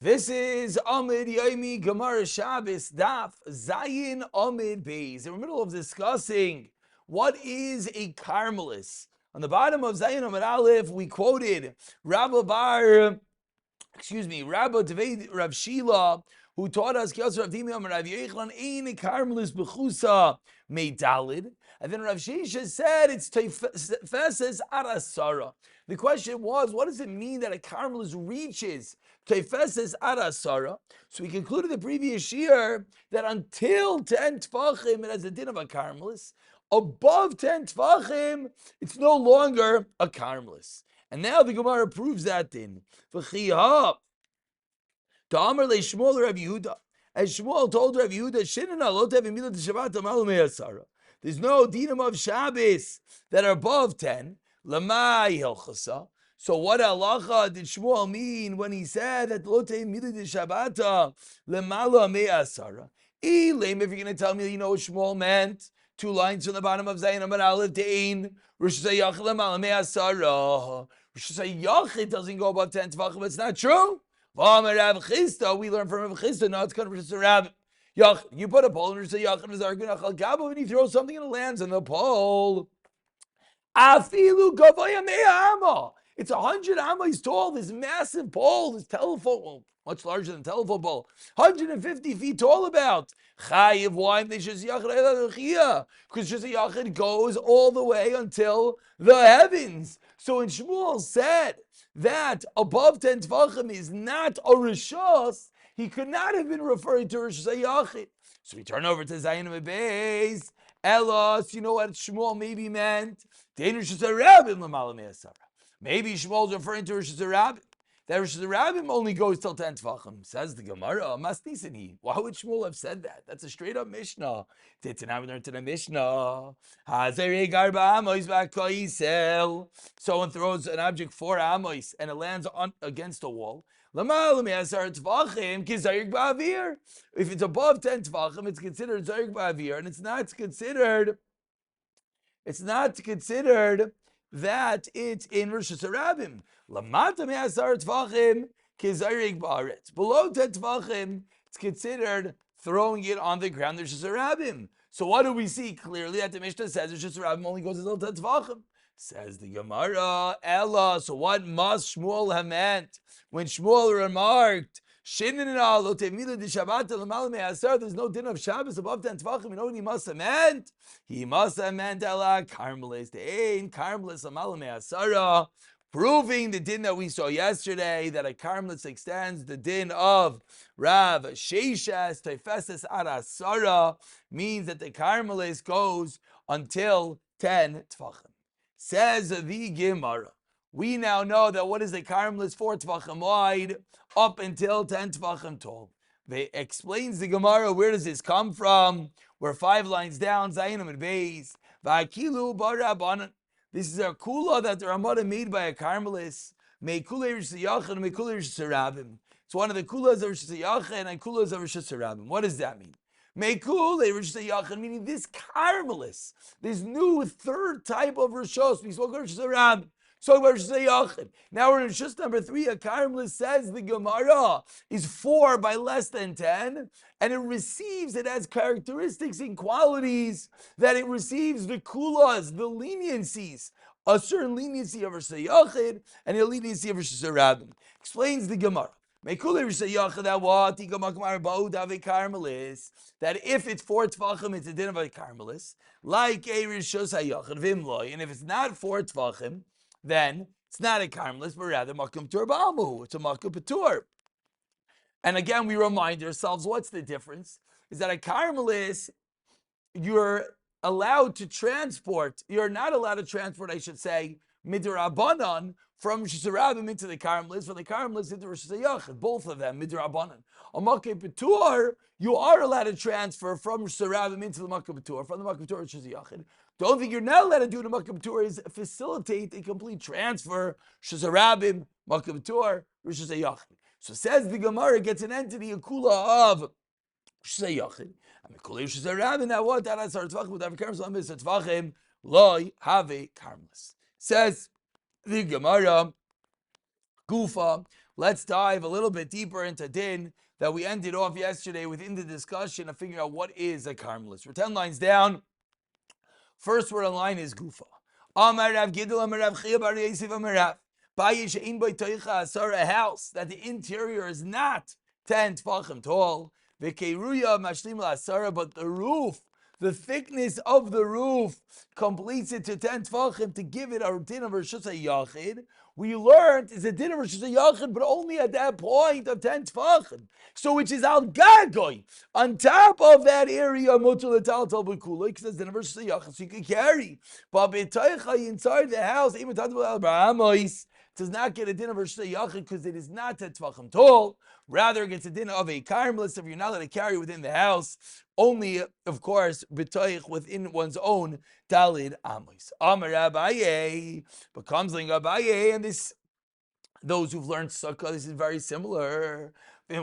This is Amud Yomi Gemara Shabbos Daf Zayin Amud Beis. In the middle of discussing what is a Carmelis. On the bottom of Zayin Amud Aleph, we quoted Rabbi Devei Rav Shila, who taught us Kiyos Rav Dimi Amar Rav Yechlan Ein Carmelis Bechusa Meidalid. And then Rav Shisha said it's Tefeses Arasara. The question was, what does it mean that a Carmelis reaches Tefeses Arasara? So we concluded the previous year that until 10 Tfachim it has the din of a Carmelis. Above 10 Tfachim, it's no longer a Carmelis. And now the Gemara proves that din. V'chiyah. Ta'amar le'Shmuel Rav Yehuda. As Shmuel told Rav Yehuda, Shinana lo tev milah d'Shabbat amal me'asara. There's no dinim of Shabbos that are above 10. Lamai hilchasa. So what halacha did Shmuel mean when he said that lo tev milah d'Shabbat lemala me'asara? If you're going to tell me, you know what Shmuel meant, 2 lines from the bottom of Zayin Amud Aleph, Dein, Rosh Hashanah lemala me'asara. Rosh Hashanah doesn't go above 10 tefachim, but it's not true. We learn from Rav Chisda, no, it's kind of just a rabbit. You put a pole and you and you throw something and it lands on the pole. It's 100 amas tall, this massive pole, this telephone, well, much larger than a telephone pole, 150 feet tall about. Chayiv, why? Because Yachid goes all the way until the heavens. So when Shmuel said that above 10 Tvachim is not a Rishos, he could not have been referring to Rosh Hashanah. So we turn over to Zayin Amud Beis. Elos, you know what Shmuel maybe meant? Maybe Shmuel's referring to Rosh Hashanah. That Rosh Hashanah only goes till 10 Tvachim. Says the Gemara, Masnisani. Why would Shmuel have said that? That's a straight up Mishnah. Now we learn to the Mishnah. Someone throws an object 4 amos and it lands against a wall. If it's above 10 Tvachim, it's considered Zarik Ba'avir, and it's not considered that it's in Rosh Hashanah. Lamata me'asar Tvachim kizarik ba'aretz. Below 10 Tvachim, it's considered throwing it on the ground. Rosh Hashanah. So what do we see clearly? That the Mishnah says Rosh Hashanah only goes until 10 Tvachim. Says the Gemara, Ella. So what must Shmuel have meant when Shmuel remarked, there's no din of Shabbos above 10 Tvachim? You know what he must have meant? He must have meant Ella Carmelis. The Ein Carmelis Amal Me'asara, proving the din that we saw yesterday, that a Carmelis extends the din of Rav Sheishas Tefeses Arasara, means that the Carmelis goes until 10 Tvachim. Says the Gemara, we now know that what is the Carmelis 4 Tvachim wide up until 10 Tvachim tall. They explains the Gemara, where does this come from? We're 5 lines down, Zayin Amud Beis. Va'kilu barabanan. This is a kula that the Ramada made by a Carmelis. Me'kulei Rosh Hashanah, me'kulei Rosh Hashanah. It's one of the kulas of Rosh Hashanah and kulas of Rosh Hashanah. What does that mean? Me'kulei Rosh Hashanah, meaning this Carmelis, this new 3rd type of Roshos. We spoke about Rosh Hashanah. So now we're in Rosh number 3. A Carmelis, says the Gemara, is 4 by less than 10, and it has characteristics and qualities that it receives the kulas, the leniencies, a certain leniency of Rosh Hashanah and a leniency of Rosh Hashanah. Explains the Gemara. That if it's 4 Tvachim, it's a din of a Carmelis, like a Rishos HaYachid Vimloi, and if it's not 4 Tvachim, then it's not a Carmelis, but rather Makom Tur Ba'amu. It's a Makom Patur. And again, we remind ourselves, what's the difference? Is that a Carmelis, you're not allowed to transport, I should say, Midrabanan, from Rosh Hashanah into the Carmelis, from the Carmelis into Rosh Hashanah, both of them, Midrabanan. A Makom Patur, you are allowed to transfer from Rosh Hashanah into the Makom Patur, from the Makom Patur to Rosh Hashanah. The only thing you're not allowed to do in a Makom Patur is facilitate a complete transfer, Rosh Hashanah, Makom Patur, Rosh Hashanah. So says the Gemara, gets an entity, a kula of Rosh Hashanah. And the kula Rosh Hashanah, now what? That has our Tvachim, without Carmelis, Tvachim, Loi have Carmelis. Says the Gemara, Gufa, let's dive a little bit deeper into din that we ended off yesterday within the discussion of figuring out what is a karmelis. We're 10 lines down. First word on line is gufa. Amar Rav Gidel, Amar Rav Chia bar Yosef, Amar Rav Bayish ein boi toicha asar, a house that the interior is not 10 tefachim tall. V'keiruya mashlim la'asara, but the roof, the thickness of the roof completes it to 10 tefachim to give it a din of Rishus HaYachid. We learned is a din of Rishus HaYachid, but only at that point of 10 tefachim. So which is al gagoy. On top of that area, mutul etaltal b'kuloi, because it's din of Rishus HaYachid, so you can carry. But b'taycha inside the house, even tatul al-ba'amois, does not get a din of Rishus HaYachid because it is not 10 tefachim tall. Rather, it gets a din of a karmelis if you're not allowed to carry within the house. Only, of course, b'toich within one's own dalid amos. Amar Abaye becomes like Abaye, and this, those who've learned sukkah, this is very similar. If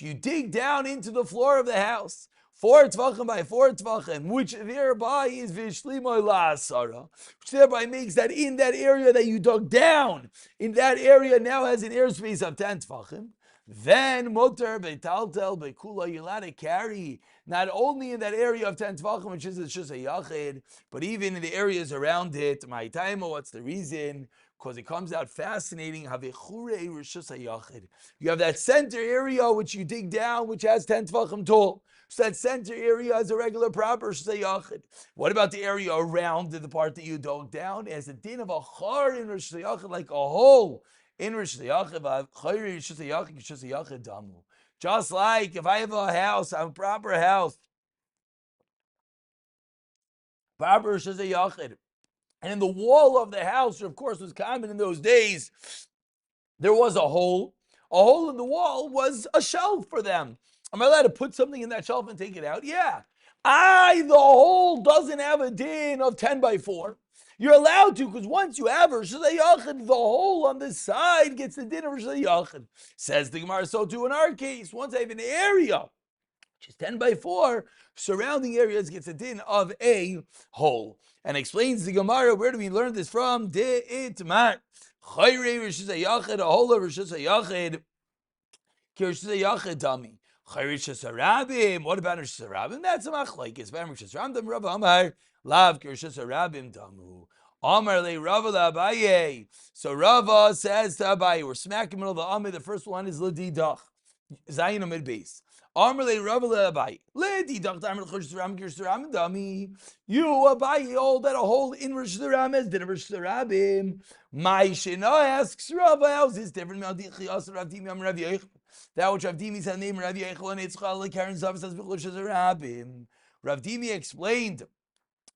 you dig down into the floor of the house, 4 tvachim by 4 tvachim, which thereby is vishlimoy la'asara, which thereby makes that in that area that you dug down, in that area now has an airspace of 10 tvachim, then mutter beitaltel beikula, you're allowed to carry not only in that area of 10 tvachim, which is just a yachid, but even in the areas around it. My time, what's the reason? Because it comes out fascinating. You have that center area which you dig down, which has 10 tvachim tall. So that center area is a regular proper shayachid. What about the area around the part that you dug down? As a din of a char in Rosh Hashayachid, like a hole in Rosh Hashayachid, damu. Just like if I have a house, a proper house, proper Rosh Hashayachid, and in the wall of the house, of course, was common in those days, there was a hole. A hole in the wall was a shelf for them. Am I allowed to put something in that shelf and take it out? Yeah. The hole doesn't have a din of 10 by 4. You're allowed to, because once you have Rosh Hashayachid, the hole on the side gets the din of Rosh Hashayachid. Says the Gemara, so too in our case, once I have an area, which is 10 by 4, surrounding areas gets a din of a hole. And explains the Gemara, where do we learn this from? De'itmar. Chayre Rosh Hashayachid, a hole of Rosh Hashayachid, ki Rosh Hashayachid dami. Chayre Rosh Hasharabim, what about Rosh Hasharabim? That's a machlokes. V'am Rosh Hasharabim, Rav Amar, lav ki Rosh Hasharabim damu. Amar le Rava Abaye. So Rava says to Abaye, we're smack in the middle of the Amid. The first one is Ledidach. Zayin Amid base. Amar le Rava Abaye. Ledidach Amar Rosh Hasharabim ki Rosh Hasharabim dami. You Abaye hold that a hole in Rosh Hashanah is different Rosh Hashanah. My Shina asks Rava, how's this different? That which Rav Dimi said name Rav Yechel and Yitzchak Karen Zav says Rosh Hashanah. Rav Dimi explained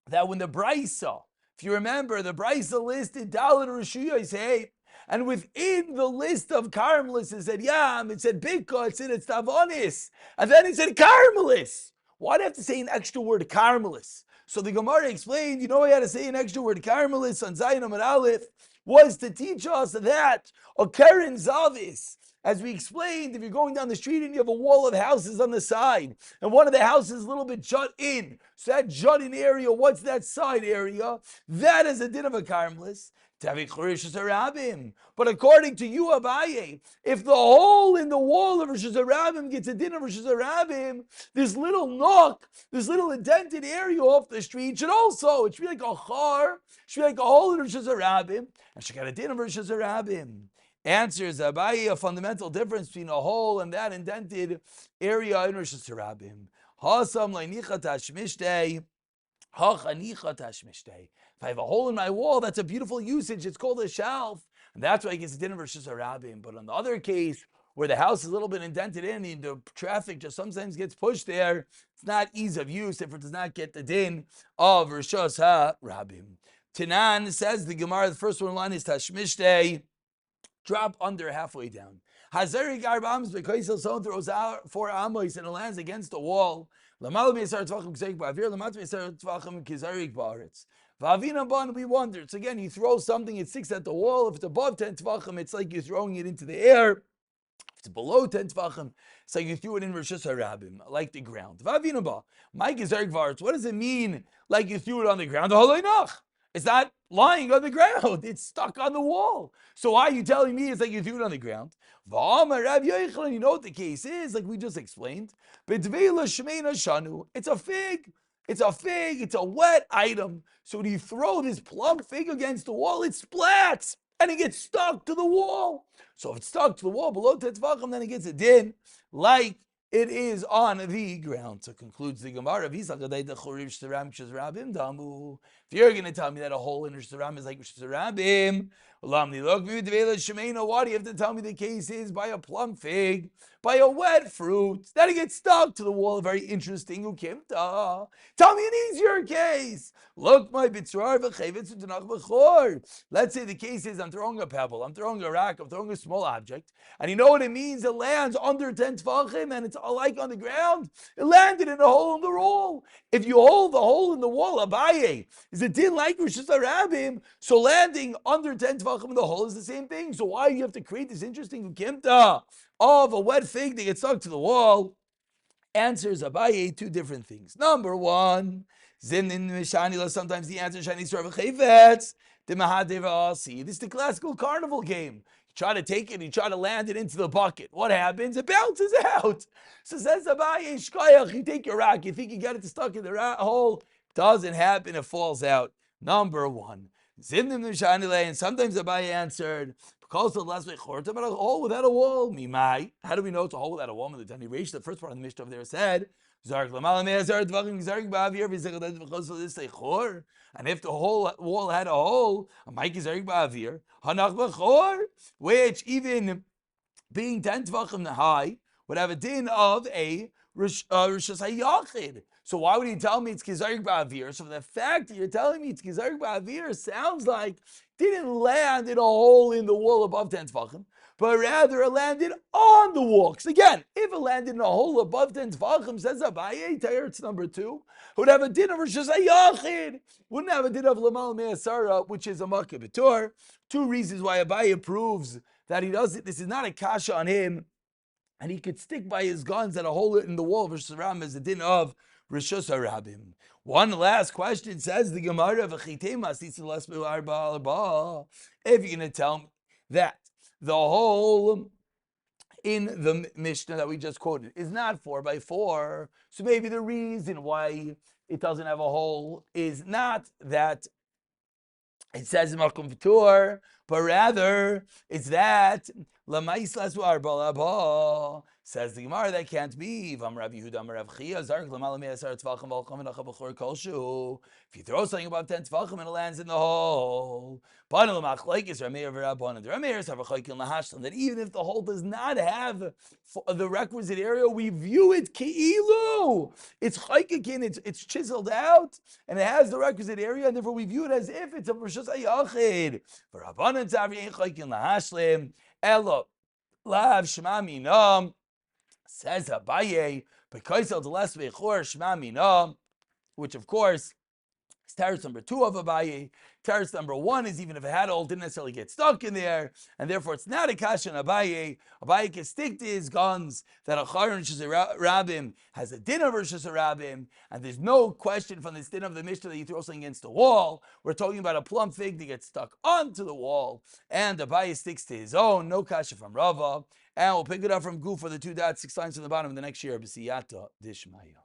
that when the Brisa, if you remember, the Brisa listed Dalit Rishuyah, say, and within the list of Carmelis, it said Yam, it said Bika, it said it's Tavonis, and then it said Carmelis. Why do I have to say an extra word Carmelis? So the Gemara explained, you know, I had to say an extra word Carmelis on Zayin Amud Aleph was to teach us that a Karen Zavis. As we explained, if you're going down the street and you have a wall of houses on the side, and one of the houses is a little bit jut in, so that jut in area, what's that side area? That is a din of a karmelis. But according to you, Abaye, if the hole in the wall of Rosh Hashanah gets a din of Rosh Hashanah, this little nook, this little indented area off the street it should be like a char, should be like a hole in Rosh Hashanah, and should get a din of Rosh Hashanah. Answers Abaye a fundamental difference between a hole and that indented area in Rosh Hashanah. Hasam leinicha tashmishtei, hachanicha tashmishtei. If I have a hole in my wall, that's a beautiful usage. It's called a shelf, and that's why it gets a din of Rosh Hashanah. But on the other case, where the house is a little bit indented in, and the traffic just sometimes gets pushed there, it's not ease of use if it does not get the din of Rosh Hashanah. Tanan says the Gemara, the first one line is tashmishtei. Drop under halfway down. Hazari garbams because someone throws out 4 amos and it lands against the wall. We wondered. So again, you throw something, it sticks at the wall. If it's above 10 tvachim, it's like you're throwing it into the air. If it's below 10 tvachim, it's like you threw it in Rosh Hashanah, like the ground. What does it mean, like you threw it on the ground? It's not lying on the ground. It's stuck on the wall. So why are you telling me it's like you threw it on the ground? You know what the case is, like we just explained. It's a fig. It's a fig. It's a wet item. So when you throw this plump fig against the wall, it splats and it gets stuck to the wall. So if it's stuck to the wall below tetvachim, then it gets a din like it is on the ground. So concludes the Gemara. If you're going to tell me that a hole in Rosh Hashanah is like Rosh Hashanah, why do you have to tell me the case is by a plum fig, by a wet fruit, that it gets stuck to the wall? Very interesting. Tell me an easier case. Look, my bitzrar v'chevetz u'tanach b'chor. Let's say the case is I'm throwing a pebble, I'm throwing a rock, I'm throwing a small object, and you know what it means? It lands under 10 tefachim, and it's like on the ground. It landed in a hole in the wall. If you hold the hole in the wall, Abaye, is it didn't like Rosh Hashanah? So landing under 10 tefachim in the hole is the same thing. So why do you have to create this interesting ukimta of a wet fig that gets stuck to the wall? Answers Abaye two different things. Number one, sometimes the answer is this is the classical carnival game. You try to take it, you try to land it into the bucket. What happens? It bounces out. So says Abaye, shkoyach, you take your rock, you think you got it stuck in the hole. Doesn't happen, it falls out. Number one. And sometimes Abaye answered, because the last way, about a hole without a wall. Mimai. How do we know it's a hole without a wall? The Tani Reish, the first part of the Mishnah over there said, and if the whole wall had a hole, which even being 10 tvachim high would have a din of a Rosh Hashanah. So why would you tell me it's Kizarik Ba'avir? So the fact that you're telling me it's Kizarik Ba'avir sounds like didn't land in a hole in the wall above 10 tefachim, but rather it landed on the wall. Because again, if it landed in a hole above 10 tefachim, says Abaye, Teretz number 2, would have a din of Rosh Hashanah. Wouldn't have a din of Lamal Me'asara, which is a Makkah B'tor. Two reasons why Abaye proves that he does it. This is not a kasha on him, and he could stick by his guns at a hole in the wall of Rosh Hashanah as a din of Rosh Hashanah. One last question, says the Gemara, if you're going to tell me that the hole in the Mishnah that we just quoted is not 4x4, so maybe the reason why it doesn't have a hole is not that it says Makom V'tur, but rather it's that Lamais Lasu Arba Laba. Says the Gemara, that can't be. If you throw something above 10 tefachim and it lands in the hole, that even if the hole does not have the requisite area, we view it keilu. It's chaykikin, it's chiseled out, and it has the requisite area, and therefore we view it as if it's a Rishus Hayachid. For Rabbanan Tzavri ain't chaykin lahashlim, elo lav shema minam. Says Abaye, because of the last vechor shema mina, which of course is teretz number 2 of Abaye. Teretz number 1 is even if it had a hole, didn't necessarily get stuck in there, and therefore it's not a kasha on Abaye. Abaye can stick to his guns that a chayron Rosh Hashanah has a din of Rosh Hashanah, and there's no question from this din of the Mishnah that you throw something against the wall. We're talking about a plum fig that gets stuck onto the wall, and Abaye sticks to his own. No kasha from Rava. And we'll pick it up from Gu for the 2 dots, 6 lines from the bottom of the next year. B'siyata Dishmaya.